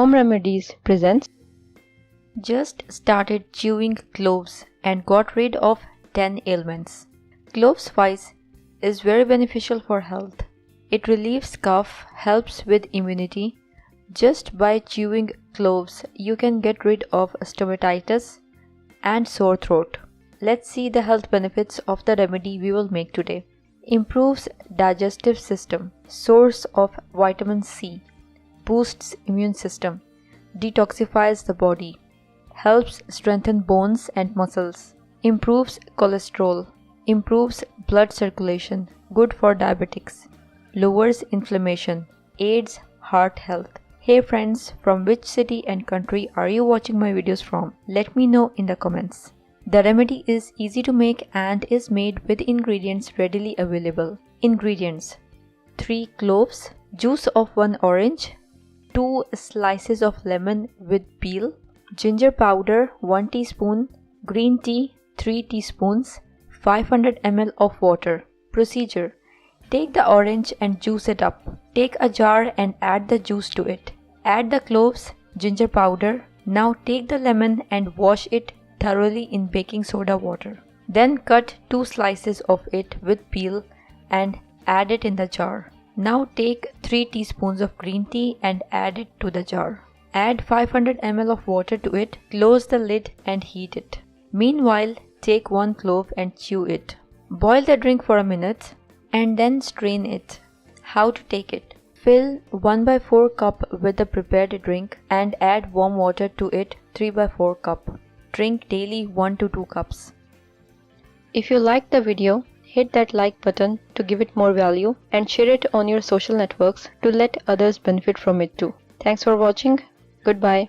Home Remedies presents. Just started chewing cloves and got rid of 10 ailments. Clove spice is very beneficial for health. It relieves cough, helps with immunity. Just by chewing cloves, you can get rid of stomatitis and sore throat. Let's see the health benefits of the remedy we will make today. Improves digestive system, source of vitamin C, boosts immune system, detoxifies the body, helps strengthen bones and muscles, improves cholesterol, improves blood circulation, good for diabetics, lowers inflammation, aids heart health. Hey friends, from which city and country are you watching my videos from? Let me know in the comments. The remedy is easy to make and is made with ingredients readily available. Ingredients: 3 cloves, juice of 1 orange, 2 slices of lemon with peel, ginger powder 1 teaspoon, green tea 3 teaspoons, 500 ml of water. Procedure: take the orange and juice it up. Take a jar and add the juice to it. Add the cloves, ginger powder. Now take the lemon and wash it thoroughly in baking soda water. Then cut 2 slices of it with peel and add it in the jar. Now take 3 teaspoons of green tea and add it to the jar. Add 500 ml of water to it, close the lid and heat it. Meanwhile, take 1 clove and chew it. Boil the drink for a minute and then strain it. How to take it? Fill 1/4 cup with the prepared drink and add warm water to it 3/4 cup. Drink daily 1 to 2 cups. If you liked the video, hit that like button to give it more value and share it on your social networks to let others benefit from it too. Thanks for watching. Goodbye.